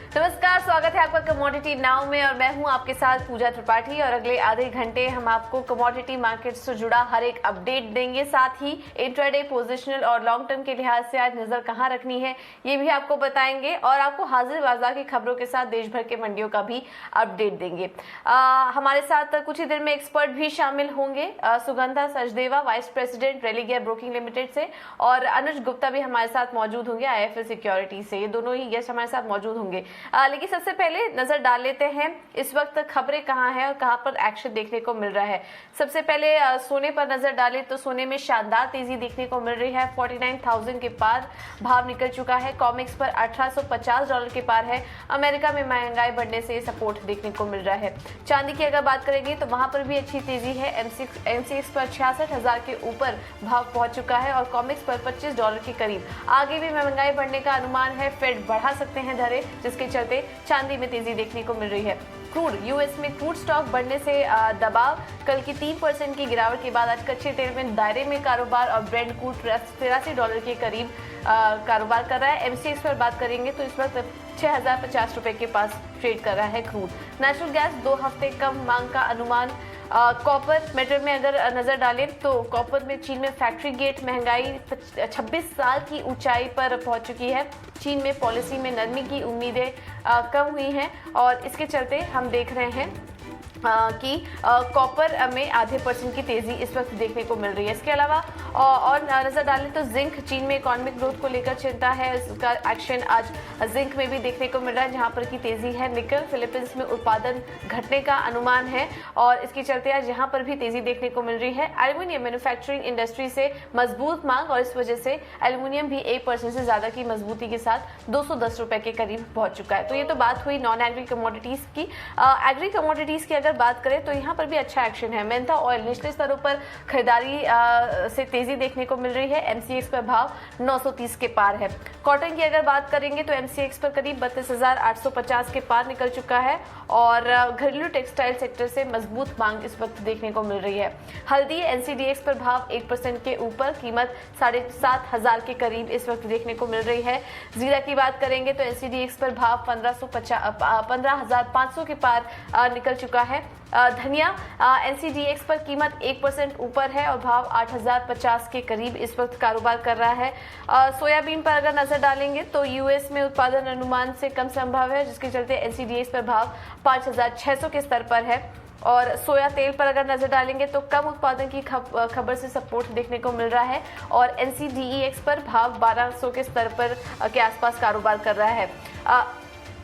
नमस्कार, स्वागत है आपका कमोडिटी नाउ में और मैं हूं आपके साथ पूजा त्रिपाठी। और अगले आधे घंटे हम आपको कमोडिटी मार्केट से जुड़ा हर एक अपडेट देंगे। साथ ही इंट्राडे, पोजिशनल और लॉन्ग टर्म के लिहाज से आज नजर कहां रखनी है ये भी आपको बताएंगे और आपको हाजिर बाजार की खबरों के साथ देश भर के मंडियों का भी अपडेट देंगे। हमारे साथ कुछ ही देर में एक्सपर्ट भी शामिल होंगे। Sugandha Sachdeva, vice president Religare broking limited से, और अनुज गुप्ता भी हमारे साथ मौजूद होंगे IIFL सिक्योरिटी से। ये दोनों ही गेस्ट हमारे साथ मौजूद होंगे। लेकिन सबसे पहले नजर डाल लेते हैं इस वक्त खबरें कहां हैं और कहां पर एक्शन देखने को मिल रहा है। सबसे पहले सोने पर नजर डालें तो सोने में शानदार तेजी देखने को मिल रही है। 49,000 के पार भाव निकल चुका है। कॉमेक्स पर $1850 के पार है। अमेरिका में महंगाई बढ़ने से सपोर्ट देखने को मिल रहा है। चांदी की अगर बात करेंगे तो वहां पर भी अच्छी तेजी है। MCX पर 66,000 के ऊपर भाव पहुंच चुका है और कॉमेक्स पर $25 के करीब। आगे भी महंगाई बढ़ने का अनुमान है। फेड बढ़ा सकते हैं दरें, जिसके चलते चांदी में तेजी देखने को मिल रही है। क्रूड, यूएस में क्रूड स्टॉक बढ़ने से दबाव। कल की 3% की गिरावट के बाद आज कच्चे तेल में दायरे में कारोबार और ब्रेंट क्रूड $83 के करीब कारोबार कर रहा है। MCX पर बात करेंगे तो इस वक्त $6,050 के पास ट्रेड कर रहा है क्रूड। नेचुरल गैस 2 हफ्ते कम मांग का अनुमान। कॉपर मेटल में अगर नजर डालें तो कॉपर में चीन में फैक्ट्री गेट महंगाई 26 साल की ऊंचाई पर पहुंच चुकी है। चीन में पॉलिसी में नरमी की उम्मीदें कम हुई हैं और इसके चलते हम देख रहे हैं कि कॉपर में आधे % की तेजी इस वक्त देखने को मिल रही है। इसके अलावा और नजर डालें तो जिंक, चीन में इकोनॉमिक ग्रोथ को लेकर चिंता है। इसका एक्शन आज जिंक में भी देखने को मिल रहा है, जहां पर की तेजी है। निकल, फिलीपींस में उत्पादन घटने का अनुमान है और इसके चलते आज यहां पर भी तेजी देखने को मिल रही है। एल्यूमिनियम मैन्युफैक्चरिंग इंडस्ट्री से मजबूत मांग और इस वजह से एल्यूमिनियम भी 1% से ज्यादा की मजबूती के साथ $210 के करीब पहुंच चुका है। तो ये तो बात हुई नॉन एग्री कमोडिटीज की। एग्री कमोडिटीज की अगर बात करें तो यहाँ पर भी अच्छा एक्शन है। मेंथा ऑयल निचले स्तरों पर खरीदारी से तेजी देखने को मिल रही है। MCX पर भाव 930 के पार है। कॉटन की अगर बात करेंगे तो MCX पर करीब 32,850 के पार निकल चुका है और घरेलू टेक्सटाइल सेक्टर से मजबूत मांग इस वक्त देखने को मिल रही है। हल्दी NCDX पर भाव 1% के ऊपर, कीमत 7,500 के करीब इस वक्त देखने को मिल रही है। जीरा की बात करेंगे तो NCDX पर भाव 15,500 के पार निकल चुका है। धनिया NCDX पर कीमत 1% ऊपर है और भाव 8,050 के करीब इस वक्त कारोबार कर रहा है। सोयाबीन पर अगर नजर डालेंगे तो यूएस में उत्पादन अनुमान से कम संभव है, जिसके चलते NCDX पर भाव 5,600 के स्तर पर है। और सोया तेल पर अगर नजर डालेंगे तो कम उत्पादन की खबर से सपोर्ट देखने को मिल रहा है और NCDEX पर भाव 1,200 के स्तर पर के आसपास कारोबार कर रहा है।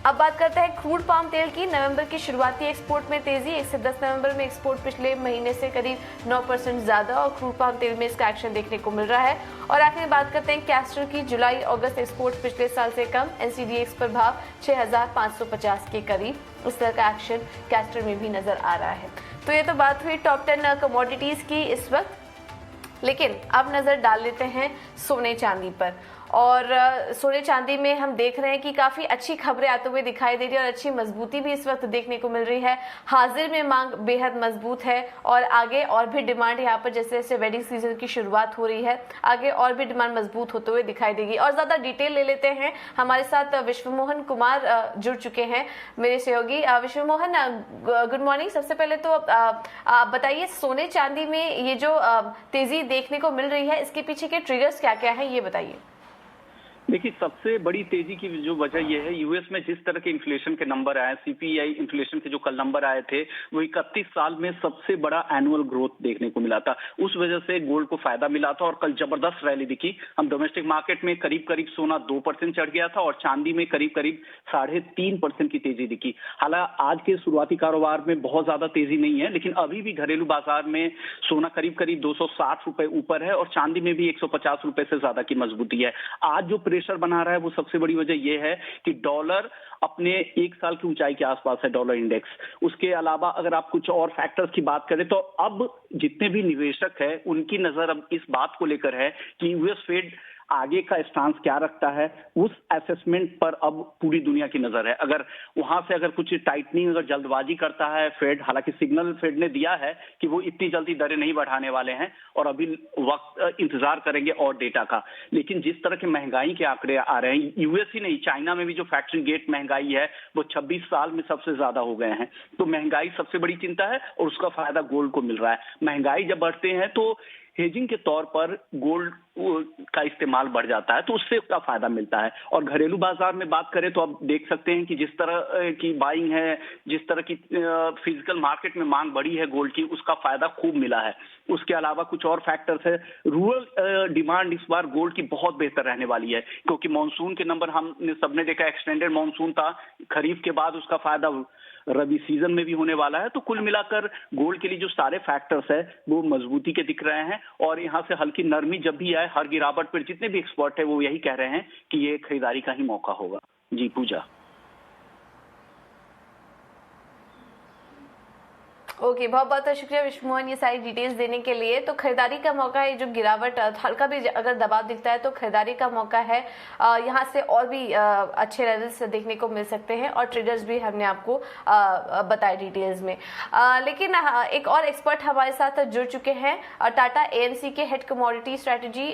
अब बात करते हैं क्रूड पाम तेल की। नवंबर की शुरुआती एक्सपोर्ट में तेजी। 1 से 10 नवंबर में एक्सपोर्ट पिछले महीने से करीब 9% ज्यादा और क्रूड पाम तेल में इसका एक्शन देखने को मिल रहा है। और आखिर में बात करते हैं कैस्टर की। जुलाई अगस्त एक्सपोर्ट पिछले साल से कम। NCDX पर भाव 6,550 के करीब इस तरह का एक्शन कैस्टर में भी नजर आ रहा है। तो ये तो बात हुई टॉप 10 कमोडिटीज की इस वक्त। लेकिन अब नजर डाल लेते हैं सोने चांदी पर। और सोने चांदी में हम देख रहे हैं कि काफी अच्छी खबरें आते हुए दिखाई दे रही है और अच्छी मजबूती भी इस वक्त देखने को मिल रही है। हाजिर में मांग बेहद मजबूत है और आगे और भी डिमांड यहाँ पर जैसे जैसे वेडिंग सीजन की शुरुआत हो रही है, आगे और भी डिमांड मजबूत होते हुए दिखाई देगी। और ज्यादा डिटेल ले लेते हैं। हमारे साथ विश्वमोहन कुमार जुड़ चुके हैं, मेरे सहयोगी। Vishwamohan, good morning. सबसे पहले तो आप बताइए, सोने चांदी में ये जो तेजी देखने को मिल रही है, इसके पीछे के ट्रिगर्स क्या क्या है, ये बताइए। देखिए, सबसे बड़ी तेजी की जो वजह यह है, यूएस में जिस तरह के इन्फ्लेशन के नंबर आए, CPI इन्फ्लेशन के जो कल नंबर आए थे, वो 31 साल में सबसे बड़ा एनुअल ग्रोथ देखने को मिला था। उस वजह से गोल्ड को फायदा मिला था और कल जबरदस्त रैली दिखी। हम डोमेस्टिक मार्केट में करीब करीब सोना 2% चढ़ गया था और चांदी में करीब करीब 3.5% की तेजी दिखी। हालांकि आज के शुरुआती कारोबार में बहुत ज्यादा तेजी नहीं है, लेकिन अभी भी घरेलू बाजार में सोना करीब करीब 260 रुपए ऊपर है और चांदी में भी 150 रुपए से ज्यादा की मजबूती है। आज जो प्रेशर बना रहा है वो सबसे बड़ी वजह यह है कि डॉलर अपने 1 साल की ऊंचाई के आसपास है, डॉलर इंडेक्स। उसके अलावा अगर आप कुछ और फैक्टर्स की बात करें तो अब जितने भी निवेशक हैं उनकी नजर अब इस बात को लेकर है कि यूएस फेड आगे का स्टांस क्या रखता है, उस असेसमेंट पर अब पूरी दुनिया की नजर है। अगर वहां से अगर कुछ टाइटनिंग अगर जल्दबाजी करता है फेड, हालांकि सिग्नल फेड ने दिया है कि वो इतनी जल्दी दरें नहीं बढ़ाने वाले हैं और अभी वक्त इंतजार करेंगे और डेटा का, लेकिन जिस तरह के महंगाई के आंकड़े आ रहे हैं, यूएस ही नहीं चाइना में भी जो फैक्ट्री गेट महंगाई है वो 26 साल में सबसे ज्यादा हो गए हैं। तो महंगाई सबसे बड़ी चिंता है और उसका फायदा गोल्ड को मिल रहा है। महंगाई जब बढ़ते हैं तो हेजिंग के तौर पर गोल्ड का इस्तेमाल बढ़ जाता है, तो उससे उसका फायदा मिलता है। और घरेलू बाजार में बात करें तो आप देख सकते हैं कि जिस तरह की बाइंग है, जिस तरह की फिजिकल मार्केट में मांग बढ़ी है गोल्ड की, उसका फायदा खूब मिला है। उसके अलावा कुछ और फैक्टर्स है। रूरल डिमांड इस बार गोल्ड की बहुत बेहतर रहने वाली है, क्योंकि मानसून के नंबर हमने सबने देखा, एक्सटेंडेड मानसून था, खरीफ के बाद उसका फायदा रबी सीजन में भी होने वाला है। तो कुल मिलाकर गोल्ड के लिए जो सारे फैक्टर्स है वो मजबूती के दिख रहे हैं और यहाँ से हल्की नरमी जब भी आए, हर गिरावट पर जितने भी एक्सपर्ट है वो यही कह रहे हैं कि ये खरीदारी का ही मौका होगा। जी पूजा। ओके, बहुत बहुत शुक्रिया विष्णु मोहन ये सारी डिटेल्स देने के लिए। तो खरीदारी का मौका है, जो गिरावट हल्का भी अगर दबाव दिखता है तो खरीदारी का मौका है। यहाँ से और भी अच्छे लेवल्स देखने को मिल सकते हैं और ट्रेडर्स भी हमने आपको बताए डिटेल्स में। लेकिन एक और एक्सपर्ट हमारे साथ जुड़ चुके हैं, टाटा एएमसी के हेड कमोडिटी स्ट्रेटेजी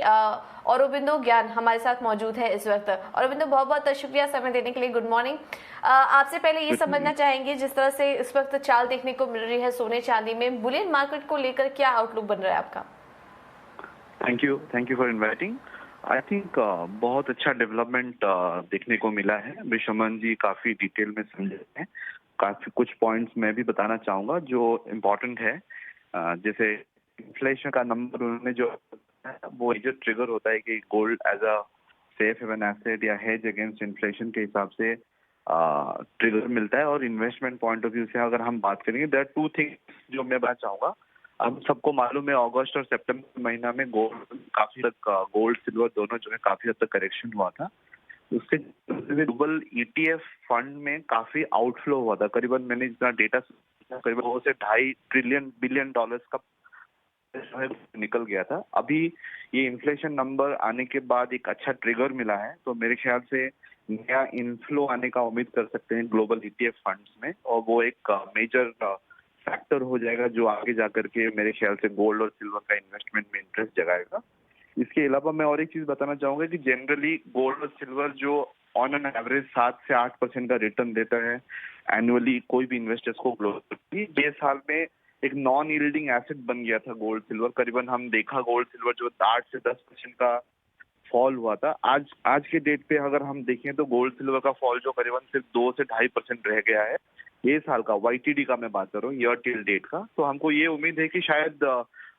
औरोबिंदो ज्ञान हमारे साथ मौजूद है इस वक्त। औरोबिंदो, बहुत बहुत शुक्रिया समय देने के लिए। Good morning. आपसे पहले ये समझना चाहेंगे, जिस तरह से इस वक्त चाल देखने को मिल रही है सोने चांदी में, बुलियन मार्केट को लेकर क्या आउटलुक बन रहा है आपका? Thank you for inviting. I think बहुत अच्छा डेवलपमेंट देखने को मिला है। विश्वमन जी काफी डिटेल में समझे हैं। काफी कुछ पॉइंट्स मैं भी बताना चाहूंगा जो इम्पोर्टेंट है। जैसे इन्फ्लेशन का नंबर उन्होंने जो वो जो ट्रिगर होता है कि gold as a safe haven asset या हेज अगेंस्ट इन्फ्लेशन के हिसाब से ट्रिगर मिलता है। और इन्वेस्टमेंट पॉइंट ऑफ व्यू से अगर हम बात करेंगे, देयर आर टू थिंग्स जो मैं बताना चाहूंगा। अब सबको मालूम है अगस्त और सितंबर महीना में गोल्ड काफी हद गोल्ड सिल्वर दोनों जो है काफी हद तक करेक्शन हुआ था। उसके ग्लोबल ईटीएफ फंड में काफी आउटफ्लो हुआ था। करीबन मैंने जितना डेटा करीबन 2 से 2.5 बिलियन डॉलर्स का निकल गया था। अभी ये इन्फ्लेशन नंबर आने के बाद एक अच्छा ट्रिगर मिला है, तो मेरे ख्याल से नया इनफ्लो आने का उम्मीद कर सकते हैं ग्लोबल ईटीएफ फंड्स में, और वो एक मेजर फैक्टर हो जाएगा जो आगे जाकर के मेरे ख्याल से गोल्ड और सिल्वर का इन्वेस्टमेंट में इंटरेस्ट जगाएगा। इसके अलावा मैं और एक चीज बताना चाहूंगा कि जनरली गोल्ड और सिल्वर जो ऑन एन एवरेज 7 से 8% का रिटर्न देता है एनुअली कोई भी इन्वेस्टर्स को ग्लोबली, 6 साल में एक नॉन यील्डिंग एसेट बन गया था गोल्ड सिल्वर। करीबन हम देखा गोल्ड सिल्वर जो 8 से 10% का फॉल हुआ था। आज के डेट पे अगर हम देखें तो गोल्ड सिल्वर का फॉल जो करीबन सिर्फ 2 से 2.5% रह गया है ये साल का, YTD का मैं बात कर रहा हूँ, ईयर टिल डेट का। तो हमको ये उम्मीद है कि शायद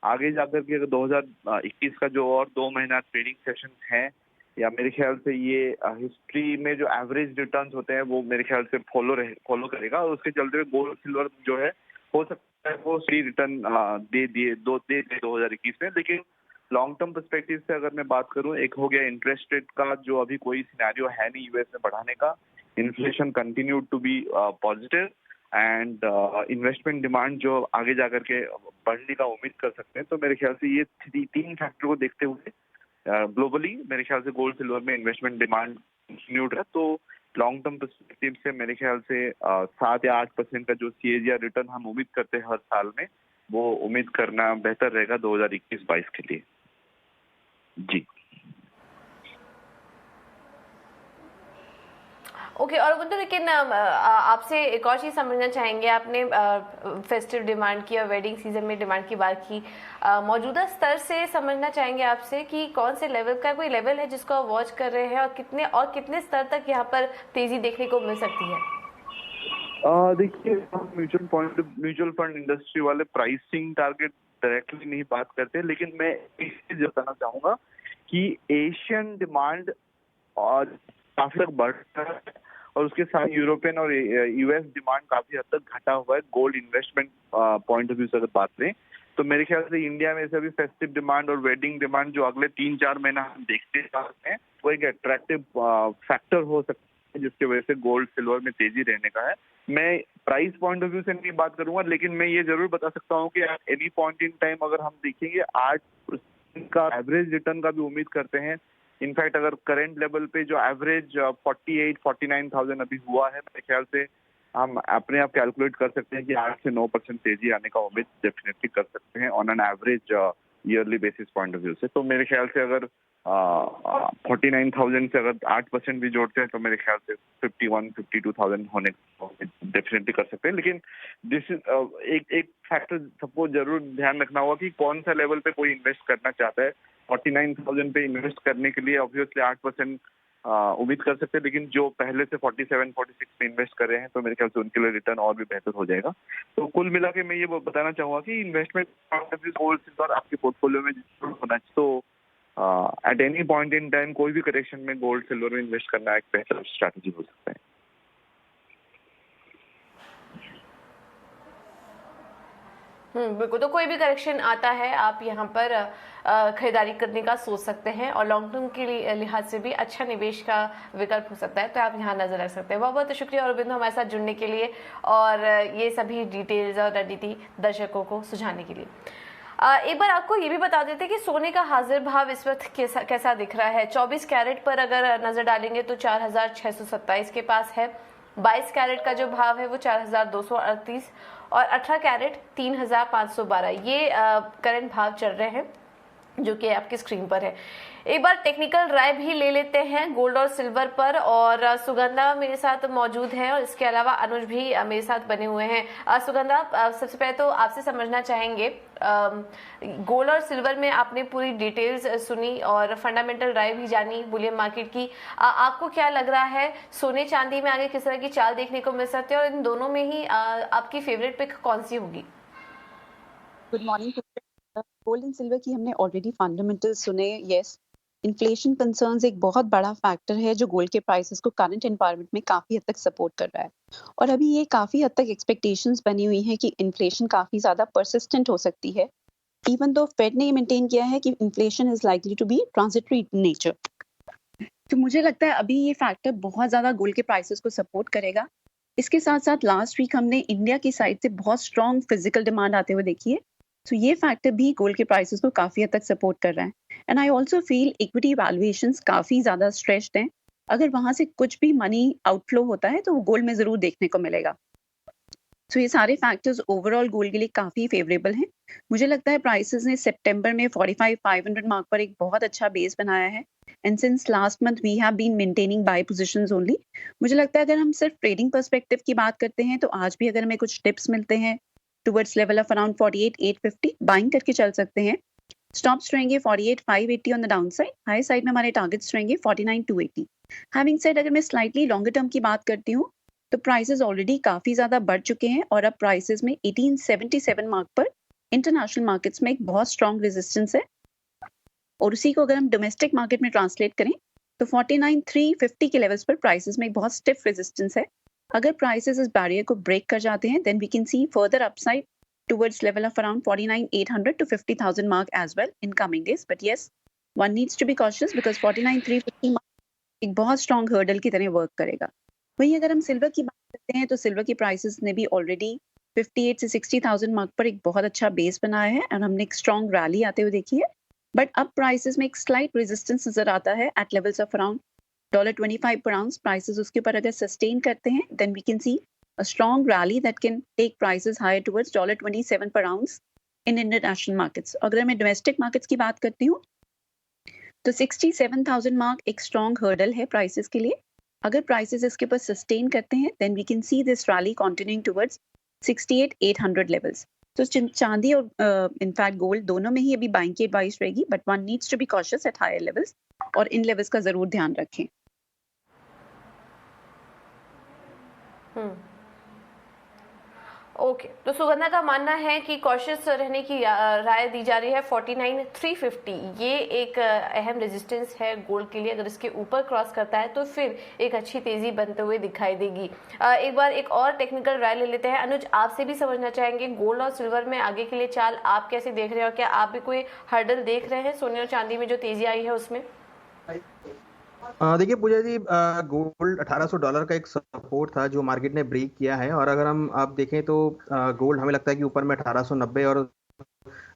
आगे जाकर के 2021 का जो और 2 महीना ट्रेडिंग सेशन है, या मेरे ख्याल से ये हिस्ट्री में जो एवरेज रिटर्न्स होते हैं वो मेरे ख्याल से फॉलो करेगा, और उसके चलते हुए गोल्ड सिल्वर जो है हो सकता है वो सही रिटर्न दे 2021 में। लेकिन लॉन्ग टर्म पर्सपेक्टिव से अगर मैं बात करूं, एक हो गया इंटरेस्ट रेट का जो अभी कोई सिनेरियो है नहीं यूएस में बढ़ाने का, inflation continue to be positive, and investment demand जो आगे जाकर के बढ़ने का उम्मीद कर सकते हैं। तो मेरे ख्याल से ये 3 फैक्टर को देखते हुए ग्लोबली मेरे ख्याल से गोल्ड सिल्वर में इन्वेस्टमेंट डिमांड कंटिन्यूड है। तो लॉन्ग टर्म पर्सपेक्टिव से मेरे ख्याल से 7 या 8% का जो CAGR रिटर्न हम उम्मीद करते हैं हर साल में, वो उम्मीद करना बेहतर रहेगा 2021-22 के लिए। जी ओके, और वो तो लेकिन आपसे एक और चीज समझना चाहेंगे। आपने फेस्टिव डिमांड की और वेडिंग सीजन में डिमांड की बात की, मौजूदा स्तर से समझना चाहेंगे आपसे कि कौन से लेवल का कोई लेवल है जिसको आप वॉच कर रहे हैं, और कितने स्तर तक यहाँ पर तेजी देखने को मिल सकती है? देखिए, हम म्यूचुअल फंड इंडस्ट्री वाले प्राइसिंग टारगेट डायरेक्टली नहीं बात करते, लेकिन मैं एक चीज बताना चाहूंगा कि एशियन डिमांड और काफी तक बढ़ रहा है, और उसके साथ यूरोपियन और US डिमांड काफी हद तक घटा हुआ है। Gold investment point of view से अगर बात करें तो मेरे ख्याल से इंडिया में से अभी फेस्टिव डिमांड और वेडिंग डिमांड जो अगले 3-4 महीना हम देखते हैं वो एक अट्रैक्टिव फैक्टर हो सकता है जिसकी वजह से गोल्ड सिल्वर में तेजी रहने का है। मैं प्राइस पॉइंट ऑफ व्यू से नहीं बात करूंगा, लेकिन मैं ये जरूर बता सकता हूँ कि एनी पॉइंट इन टाइम अगर हम देखेंगे 8% का एवरेज रिटर्न का भी उम्मीद करते हैं इनफैक्ट अगर करंट लेवल पे जो एवरेज 48-49,000 अभी हुआ है, मेरे ख्याल से हम अपने आप कैलकुलेट कर सकते हैं कि 8 से 9% तेजी आने का उम्मीद डेफिनेटली कर सकते हैं on an average yearly basis point of view से। तो मेरे ख्याल से अगर 49,000 से अगर 8% भी जोड़ते हैं तो मेरे ख्याल से 51-52,000 होने डेफिनेटली कर सकते हैं। लेकिन दिस एक फैक्टर सबको जरूर ध्यान रखना होगा कि कौन सा लेवल पे कोई इन्वेस्ट करना चाहता है। 49,000 पे इन्वेस्ट करने के लिए ऑब्वियसली 8% उम्मीद कर सकते हैं, लेकिन जो पहले से 47-46 में इन्वेस्ट कर रहे हैं तो मेरे ख्याल से उनके लिए रिटर्न और भी बेहतर हो जाएगा। तो कुल मिला के मैं ये बताना चाहूंगा कि इन्वेस्टमेंट गोल्ड सिल्वर आपके पोर्टफोलियो में जरूर होना चाहिए। तो at any point in time कोई भी करेक्शन में गोल्ड सिल्वर में इन्वेस्ट करना एक बेहतर स्ट्रैटेजी हो सकता है। बिल्कुल। तो कोई भी करेक्शन आता है आप यहाँ पर खरीदारी करने का सोच सकते हैं और लॉन्ग टर्म के लिहाज से भी अच्छा निवेश का विकल्प हो सकता है, तो आप यहाँ नजर रख सकते हैं। बहुत बहुत शुक्रिया अरविंद हमारे साथ जुड़ने के लिए और ये सभी डिटेल्स और रणनीति दर्शकों को सुझाने के लिए। एक बार आपको ये भी बता देते कि सोने का हाजिर भाव इस वक्त कैसा दिख रहा है। 24 कैरेट पर अगर नजर डालेंगे तो 4,627 के पास है। 22 कैरेट का जो भाव है वो 4,238 और 18 कैरेट 3,512 ये करंट भाव चल रहे हैं जो कि आपकी स्क्रीन पर है। एक बार टेक्निकल राय भी ले लेते हैं गोल्ड और सिल्वर पर, और सुगंधा मेरे साथ मौजूद है और इसके अलावा अनुज भी मेरे साथ बने हुए हैं। सुगंधा, सबसे पहले तो आपसे समझना चाहेंगे गोल्ड और सिल्वर में आपने पूरी डिटेल्स सुनी और फंडामेंटल राय भी जानी बुलियन मार्केट की। आपको क्या लग रहा है सोने चांदी में आगे किस तरह की चाल देखने को मिल सकती है और इन दोनों में ही आपकी फेवरेट पिक कौन सी होगी? Good morning. Gold and silver की हमने ऑलरेडी फंडामेंटल्स सुने। यस, इन्फ्लेशन कंसर्न्स एक बहुत बड़ा फैक्टर है जो गोल्ड के प्राइसेस को करंट एनवायरनमेंट में काफी हद तक सपोर्ट कर रहा है, और अभी ये काफी हद तक एक्सपेक्टेशंस बनी हुई हैं कि इन्फ्लेशन काफी ज्यादा परसिस्टेंट हो सकती है, इवन दो फेड ने मेंटेन किया है कि inflation is likely to be transitory in nature. तो मुझे लगता है अभी ये फैक्टर बहुत ज्यादा गोल्ड के प्राइसेस को सपोर्ट करेगा। इसके साथ साथ लास्ट वीक हमने इंडिया की साइड से बहुत स्ट्रॉन्ग फिजिकल डिमांड आते हुए देखी है, तो ये फैक्टर भी गोल्ड के प्राइसेस को काफी हद तक सपोर्ट कर रहा है। And I also feel equity valuations काफी ज्यादा स्ट्रेच्ड हैं। अगर वहां से कुछ भी मनी आउटफ्लो होता है तो वो गोल्ड में जरूर देखने को मिलेगा। तो ये सारे फैक्टर्स ओवरऑल गोल्ड के लिए काफी फेवरेबल हैं। मुझे लगता है प्राइसेस ने सितंबर में 45,500 मार्क पर एक बहुत अच्छा बेस बनाया है, and since last month we have been maintaining buy positions only. मुझे लगता है अगर हम सिर्फ ट्रेडिंग पर्सपेक्टिव की बात करते हैं तो आज भी अगर हमें कुछ टिप्स मिलते हैं towards level of around 48,850 buying करके चल सकते हैं। स्टॉप्स रहेंगे 48,580 on the down side, high side में हमारे टारगेट्स रहेंगे 49,280। हैविंग सेड अगर मैं स्लाइटली लॉन्गर टर्म की बात करती हूँ तो प्राइसेस ऑलरेडी काफी ज्यादा बढ़ चुके हैं और अब प्राइसेस में 1877 मार्क पर इंटरनेशनल मार्केट्स में एक बहुत स्ट्रॉन्ग रेजिस्टेंस है, और उसी को अगर हम डोमेस्टिक मार्केट में ट्रांसलेट करें तो 49,350 के लेवल्स पर प्राइसेस में एक बहुत स्टिफ रेजिस्टेंस है। अगर प्राइसेस इस बैरियर को ब्रेक कर जाते हैं then we can see further upside towards level of around 49,800 to 50,000 mark as well in coming days. But yes, one needs to be cautious because 49,350 mark एक बहुत strong hurdle की तरह work करेगा। वहीं अगर हम सिल्वर की बात करते हैं तो सिल्वर की प्राइसेस ने भी ऑलरेडी 58 से 60,000 मार्क पर एक बहुत अच्छा बेस बनाया है और हमने एक स्ट्रॉन्ग रैली आते हुए देखी है। बट अब प्राइसेस में एक स्लाइट रेजिस्टेंस नजर आता है at levels of around $25 per ounce। Prices उसके ऊपर अगर सस्टेन करते हैं then we can see a strong rally that can take prices higher towards $27 per ounce in international markets। अगर मैं domestic markets की बात करती हूँ तो 67,000 मार्क एक स्ट्रॉन्ग हर्डल है प्राइसेस के लिए। अगर प्राइसेस इसके ऊपर सस्टेन करते हैं then we can see this rally continuing towards 68,800 levels. तो चांदी और इनफैक्ट गोल्ड दोनों में ही अभी बाइंग की एडवाइस रहेगी, but one needs to be cautious at higher levels और इन लेवल्स का जरूर ध्यान रखें। ओके, तो सुगंधा का मानना है कि कॉशियस रहने की राय दी जा रही है। 49,350 ये एक अहम रेजिस्टेंस है गोल्ड के लिए, अगर इसके ऊपर क्रॉस करता है तो फिर एक अच्छी तेजी बनते हुए दिखाई देगी। एक बार एक और टेक्निकल राय ले लेते हैं। अनुज, आपसे भी समझना चाहेंगे गोल्ड और सिल्वर में आगे के लिए चाल आप कैसे देख रहे हैं और क्या आप भी कोई हर्डल देख रहे हैं सोने और चांदी में जो तेजी आई है उसमें? देखिए पूजा जी, गोल्ड $1,800 का एक सपोर्ट था जो मार्केट ने ब्रेक किया है, और अगर हम आप देखें तो गोल्ड हमें लगता है कि ऊपर में 1,890 और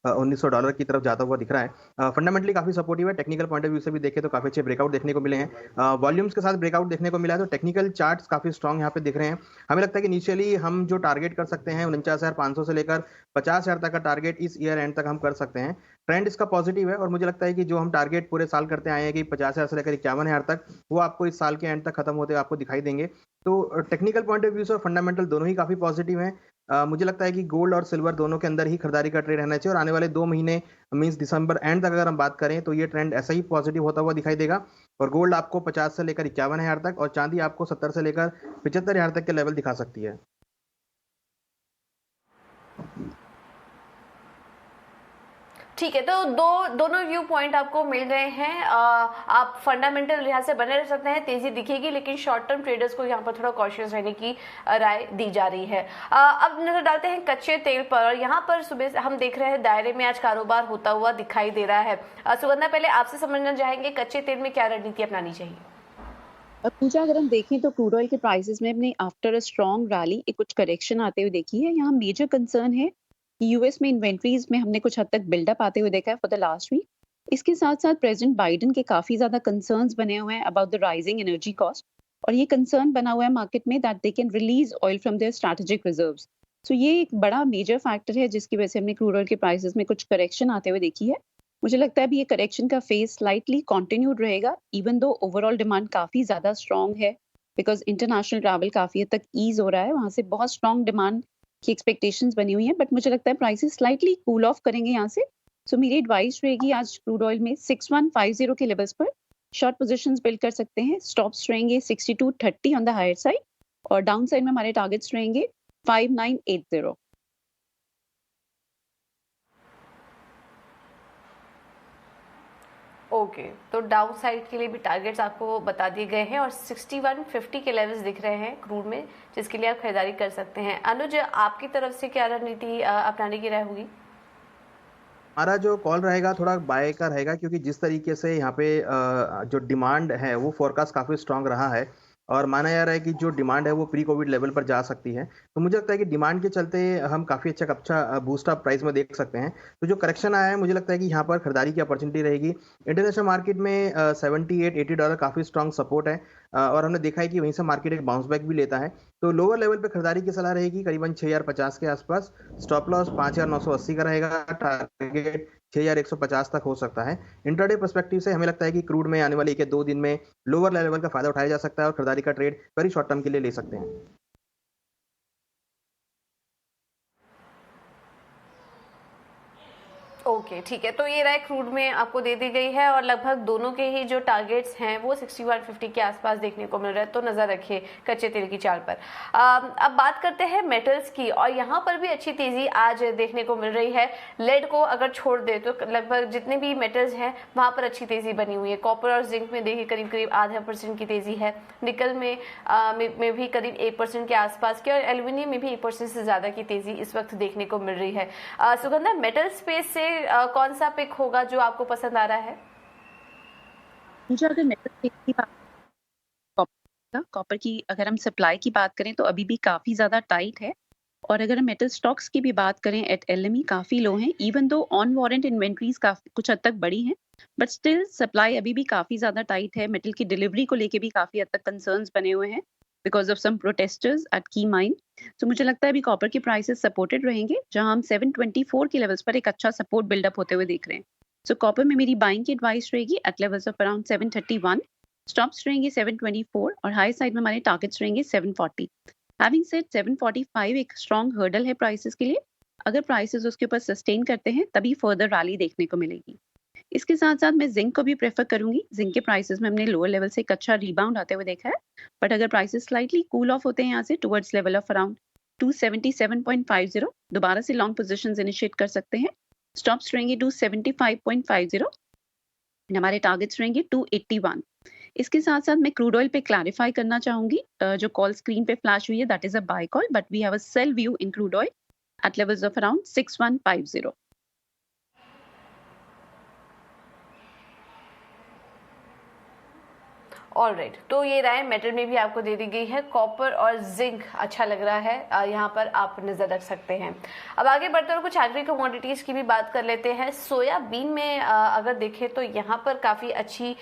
$1900 की तरफ जाता हुआ दिख रहा है। फंडामेंटली काफी सपोर्टिव है, टेक्निकल पॉइंट ऑफ व्यू से भी देखें तो काफी अच्छे ब्रेकआउट देखने को मिले हैं। वॉल्यूम्स के साथ ब्रेकआउट देखने को मिला है, तो टेक्निकल चार्ट्स काफी स्ट्रॉन्ग यहाँ पे दिख रहे हैं। हमें लगता है कि इनिशियली हम जो टारगेट कर सकते हैं 49,500 से लेकर 50,000 तक का टारगेट इस ईयर एंड तक हम कर सकते हैं। ट्रेंड इसका पॉजिटिव है और मुझे लगता है कि जो हम टारगेट पूरे साल करते आए हैं कि 50,000 से लेकर 51,000 तक, वो आपको इस साल के एंड तक खत्म होते आपको दिखाई देंगे। तो टेक्निकल पॉइंट ऑफ व्यू से और फंडामेंटल दोनों ही काफी पॉजिटिव हैं। मुझे लगता है कि गोल्ड और सिल्वर दोनों के अंदर ही खरीदारी का ट्रेड रहना चाहिए और आने वाले 2 महीने मींस दिसंबर एंड तक अगर हम बात करें तो ये ट्रेंड ऐसा ही पॉजिटिव होता हुआ दिखाई देगा। और गोल्ड आपको 50 से लेकर 51,000 तक और चांदी आपको 70 से लेकर 75,000 तक के लेवल दिखा सकती है। ठीक है, तो दोनों व्यू पॉइंट आपको मिल गए हैं। आप फंडामेंटल लिहाज से बने रह सकते हैं, तेजी दिखेगी, लेकिन शॉर्ट टर्म ट्रेडर्स को यहाँ पर थोड़ा कॉशियस रहने की राय दी जा रही है। अब नजर डालते हैं कच्चे तेल पर, और यहाँ पर सुबह से हम देख रहे हैं दायरे में आज कारोबार होता हुआ दिखाई दे रहा है। सुगंधा, पहले आपसे समझना चाहेंगे कच्चे तेल में क्या रणनीति अपनानी चाहिए? पूजा, अगर हम देखें तो क्रूड ऑयल के प्राइसेस में हमने आफ्टर अ स्ट्रॉन्ग रैली एक कुछ करेक्शन आते हुए देखी है। यहाँ मेजर कंसर्न है कि यूएस में इन्वेंट्रीज में हमने कुछ हद तक बिल्डअप आते हुए देखा है फॉर द लास्ट वीक। इसके साथ साथ प्रेसिडेंट बाइडेन के काफी ज्यादा कंसर्न्स बने हुए हैं about the rising energy cost, और ये कंसर्न बना हुआ है मार्केट में that they can release oil from their strategic reserves. So ये एक बड़ा मेजर फैक्टर है जिसकी वजह से हमने क्रूड ऑयल के प्राइसेस में कुछ करेक्शन आते हुए देखी है। मुझे लगता है अभी ये करेक्शन का फेज स्लाइटली कंटिन्यूड रहेगा, इवन दो ओवरऑल डिमांड काफी ज्यादा स्ट्रॉन्ग है, बिकॉज इंटरनेशनल ट्रैवल काफी हद तक ईज हो रहा है, वहां से बहुत स्ट्रॉन्ग डिमांड की एक्सपेक्टेशंस बनी हुई है। बट मुझे लगता है प्राइसेस स्लाइटली कूल ऑफ करेंगे यहाँ से। सो मेरी एडवाइस रहेगी आज क्रूड ऑयल में 6150 के लेवल्स पर शॉर्ट पोजीशंस बिल्ड कर सकते हैं। स्टॉप्स रहेंगे 6230 ऑन द हायर साइड, और डाउन साइड में हमारे टारगेट्स रहेंगे 5980। ओके, तो डाउन साइड के लिए भी टारगेट्स आपको बता दिए गए हैं और 6150 के लेवल्स दिख रहे हैं क्रूड में, जिसके लिए आप खरीदारी कर सकते हैं। अनुज, आपकी तरफ से क्या रणनीति अपनाने की राय होगी? हमारा जो कॉल रहेगा थोड़ा बाय का रहेगा, क्योंकि जिस तरीके से यहाँ पे जो डिमांड है वो फोरकास्ट काफी स्ट्रांग रहा है और माना जा रहा है कि जो डिमांड है वो प्री कोविड लेवल पर जा सकती है। तो मुझे लगता है कि डिमांड के चलते हम काफी अच्छा बूस्ट अप प्राइस में देख सकते हैं। तो जो करेक्शन आया है मुझे लगता है कि यहाँ पर खरीदारी की अपॉर्चुनिटी रहेगी। इंटरनेशनल मार्केट में $78-80 काफी स्ट्रांग सपोर्ट है और हमने देखा है कि वहीं से मार्केट एक बाउंस बैक भी लेता है। तो लोअर लेवल पे खरीदारी की सलाह रहेगी करीबन 6050 के आसपास। स्टॉप लॉस 5980 का रहेगा, टारगेट 6150 तक हो सकता है। इंट्राडे पर्सपेक्टिव से हमें लगता है कि क्रूड में आने वाले 1 या 2 दिन में लोअर लेवल का फायदा उठाया जा सकता है और खरीदारी का ट्रेड वेरी शॉर्ट टर्म के लिए ले सकते हैं। ओके, ठीक है, तो ये राय क्रूड में आपको दे दी गई है और लगभग दोनों के ही जो टारगेट्स हैं वो 6150 के आसपास देखने को मिल रहा है। तो नजर रखिए कच्चे तेल की चाल पर। अब बात करते हैं मेटल्स की, और यहाँ पर भी अच्छी तेजी आज देखने को मिल रही है। लेड को अगर छोड़ दे तो लगभग जितने भी मेटल्स हैं वहां पर अच्छी तेजी बनी हुई है। कॉपर और जिंक में देखिए करीब करीब 0.5% की तेजी है। निकल में भी करीब 1% के आसपास की, और एल्यूमिनियम में भी 1% से ज्यादा की तेजी इस वक्त देखने को मिल रही है। सुगंधा, मेटल स्पेस से कौन सा पिक होगा जो आपको पसंद आ रहा है? मुझे अगर मेटल की बात, कॉपर की अगर हम सप्लाई की बात करें तो अभी भी काफी ज्यादा टाइट है, और अगर हम मेटल स्टॉक्स की भी बात करें एट एलएमई काफी लो हैं, even though on warrant inventories काफी कुछ हद तक बड़ी हैं, बट स्टिल सप्लाई अभी भी काफी ज्यादा टाइट है। मेटल की डिलीवरी को लेके भी काफी हद तक कंसर्न्स बने हुए हैं because of some protesters at key mine. तो मुझे लगता है अभी कॉपर के प्राइसेस सपोर्टेड रहेंगे, जहां हम 724 के लेवल्स पर एक अच्छा सपोर्ट बिल्डअप होते हुए देख रहे हैं। सो कॉपर में मेरी बाइंग की एडवाइस रहेगी at levels of around 731, stops रहेंगे 724, और हाई साइड में हमारे टारगेट्स रहेंगे 740। हैविंग सेड 745 एक स्ट्रॉन्ग हर्डल है प्राइसेस के लिए। अगर प्राइसेस उसके ऊपर सस्टेन करते हैं तभी फर्दर रैली देखने को मिलेगी। इसके साथ साथ मैं जिंक को भी प्रेफर करूंगी। जिंक के प्राइसेस में हमने लोअर लेवल से एक अच्छा रिबाउंड आते हुए देखा है, बट अगर प्राइसेस स्लाइटली कूल ऑफ होते हैं यहाँ से टुवर्ड्स लेवल ऑफ अराउंड 277.50, दोबारा से लॉन्ग पोजीशंस इनिशिएट कर सकते हैं। स्टॉप्स रहेंगे 275.50, हमारे टारगेट्स रहेंगे 281। इसके साथ साथ मैं क्रूड ऑयल पे क्लैरिफाई करना चाहूंगी, जो कॉल स्क्रीन पे फ्लैश हुई है that is a buy call, but we have a sell view in crude oil at levels of around 6150। Alright, तो ये राय मेटल में भी आपको दे दी गई है। कॉपर और जिंक अच्छा लग रहा है, यहाँ पर आप नजर रख सकते हैं। अब आगे बढ़ते हुए कुछ एग्री कमोडिटीज की भी बात कर लेते हैं। सोयाबीन में अगर देखें तो यहाँ पर काफी अच्छी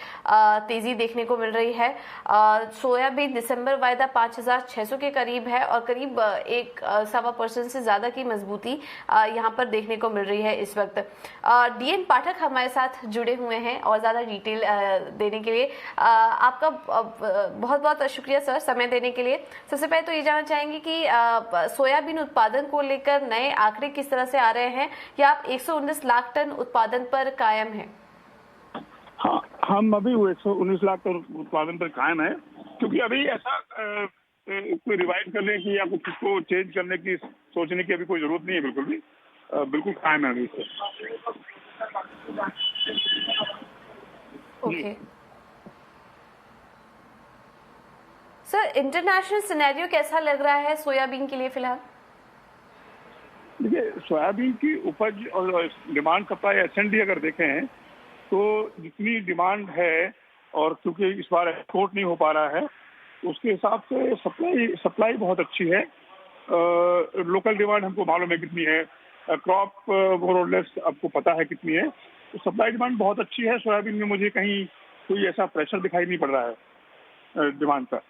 तेजी देखने को मिल रही है। सोयाबीन दिसंबर वायदा 5,600 के करीब है और करीब 1.25% से ज्यादा की मजबूती यहाँ पर देखने को मिल रही है इस वक्त। डीएन पाठक हमारे साथ जुड़े हुए हैं और ज्यादा डिटेल देने के लिए आपका बहुत बहुत शुक्रिया सर, समय देने के लिए। सबसे पहले तो ये जानना चाहेंगे कि सोयाबीन उत्पादन को लेकर नए आंकड़े किस तरह से आ रहे हैं, या आप 119 लाख टन उत्पादन पर कायम हैं? हाँ, हम अभी 119 लाख टन उत्पादन पर कायम है, क्योंकि अभी ऐसा कोई रिवाइज करने की या कुछ इसको चेंज करने की सोचने की अभी कोई जरूरत नहीं है। बिल्कुल भी बिल्कुल कायम है अभी से। ओके सर, इंटरनेशनल सिनेरियो कैसा लग रहा है सोयाबीन के लिए फिलहाल? देखिए, सोयाबीन की उपज और डिमांड सप्लाई एसएनडी अगर देखें तो जितनी डिमांड है और क्योंकि इस बार एक्सपोर्ट नहीं हो पा रहा है, उसके हिसाब से सप्लाई बहुत अच्छी है। लोकल डिमांड हमको मालूम है कितनी है, क्रॉप मोर और लेस आपको पता है कितनी है, तो सप्लाई डिमांड बहुत अच्छी है। सोयाबीन में मुझे कहीं कोई ऐसा प्रेशर दिखाई नहीं पड़ रहा है डिमांड का।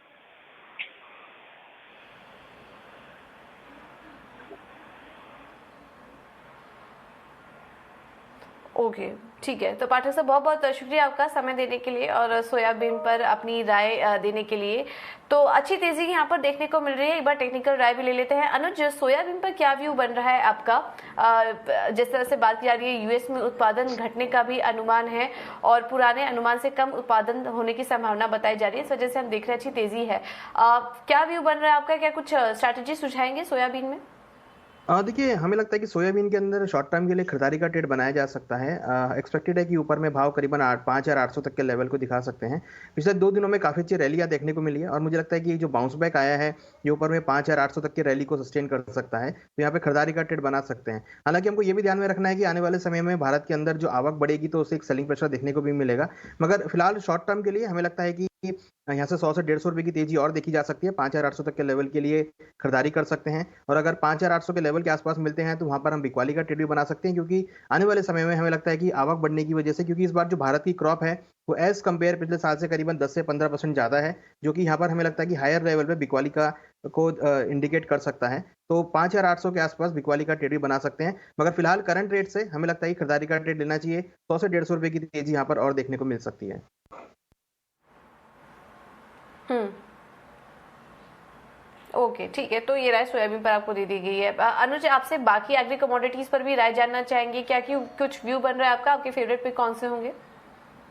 ओके, ठीक है। तो पाठक साहब बहुत बहुत शुक्रिया आपका समय देने के लिए और सोयाबीन पर अपनी राय देने के लिए। तो अच्छी तेजी यहाँ पर देखने को मिल रही है। एक बार टेक्निकल राय भी ले लेते हैं। अनुज, सोयाबीन पर क्या व्यू बन रहा है आपका? जिस तरह से बात की जा रही है, यूएस में उत्पादन घटने का भी अनुमान है और पुराने अनुमान से कम उत्पादन होने की संभावना बताई जा रही है, इस वजह से हम देख रहे हैं अच्छी तेजी है। क्या व्यू बन रहा है आपका? क्या कुछ स्ट्रैटेजी सुझाएंगे सोयाबीन में? देखिए, हमें लगता है कि सोयाबीन के अंदर शॉर्ट टर्म के लिए खरीदारी का ट्रेड बनाया जा सकता है। एक्सपेक्टेड है कि ऊपर में भाव करीबन 5,800 तक के लेवल को दिखा सकते हैं। पिछले 2 दिनों में काफ़ी अच्छी रैलियाँ देखने को मिली है और मुझे लगता है कि जो बाउंस बैक आया है, ये ऊपर में 5,800 तक की रैली को सस्टेन कर सकता है, तो यहाँ पे खरीदारी का ट्रेड बना सकते हैं। हालांकि हमको ये भी ध्यान में रखना है कि आने वाले समय में भारत के अंदर जो आवक बढ़ेगी तो उससे एक सेलिंग प्रेशर देखने को भी मिलेगा, मगर फिलहाल शॉर्ट टर्म के लिए हमें लगता है कि यहाँ से 100 से 150 रुपए की तेजी और देखी जा सकती है। 5,800 तक के लेवल के लिए खरीदारी कर सकते हैं और अगर 5,800 के लेवल के आसपास मिलते हैं तो वहां पर हम बिकवाली का ट्रेड भी बना सकते हैं, क्योंकि आने वाले समय में हमें लगता है कि आवक बढ़ने की वजह से, क्योंकि इस बार जो भारत की क्रॉप है वो एज कंपेयर पिछले साल से करीबन 10 से 15% ज्यादा है, जो कि यहाँ पर हमें लगता है कि हायर लेवल पे बिकवाली का को इंडिकेट कर सकता है। तो 5,800 के आसपास बिकवाली का ट्रेड भी बना सकते हैं, मगर फिलहाल करंट रेट से हमें लगता है कि खरीदारी का ट्रेड लेना चाहिए। 100 से 150 रुपए की तेजी यहाँ पर और देखने को मिल सकती है। ओके, ठीक है। तो ये राय सोयाबीन पर आपको दे दी गई है। अनुज, आपसे बाकी एग्री कमोडिटीज पर भी राय जानना चाहेंगे क्या, कि कुछ व्यू बन रहा है आपका? आपके फेवरेट पे कौन से होंगे?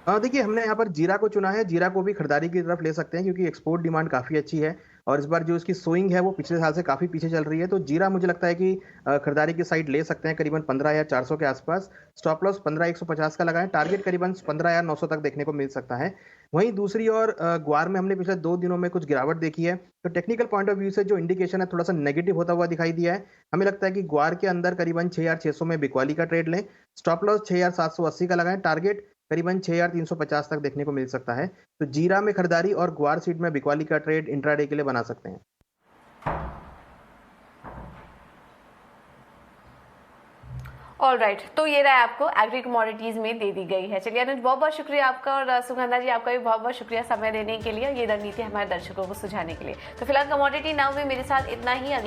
देखिए, हमने यहाँ पर जीरा को चुना है। जीरा को भी खरीदारी की तरफ ले सकते हैं, क्योंकि एक्सपोर्ट डिमांड काफ़ी अच्छी है और इस बार जो इसकी सोइंग है वो पिछले साल से काफ़ी पीछे चल रही है। तो जीरा मुझे लगता है कि खरीदारी की साइड ले सकते हैं करीबन 15,400 के आसपास। स्टॉप लॉस 15,150 का लगाएं, टारगेट करीबन 15,900 तक देखने को मिल सकता है। वहीं दूसरी ओर ग्वार में हमने पिछले 2 दिनों में कुछ गिरावट देखी है, तो टेक्निकल पॉइंट ऑफ व्यू से जो इंडिकेशन है थोड़ा सा नेगेटिव होता हुआ दिखाई दिया है। हमें लगता है कि ग्वार के अंदर करीबन 6,600 में बिकवाली का ट्रेड लें, स्टॉप लॉस 6,780 का लगाएं, टारगेट करीबन 6,350 तक देखने को मिल सकता है। तो जीरा में खरीदारी और ग्वार सीड में बिकवाली का ट्रेड इंट्राडे के लिए बना सकते हैं। ऑलराइट, तो ये राय आपको एग्री कमोडिटीज में दे दी गई है। चलिए अनुज, बहुत बहुत शुक्रिया आपका और सुगंधा जी आपका भी बहुत बहुत शुक्रिया समय देने के लिए, ये रणनीति हमारे दर्शकों को सुझाने के लिए। तो फिलहाल कमोडिटी नाउ में मेरे साथ इतना ही।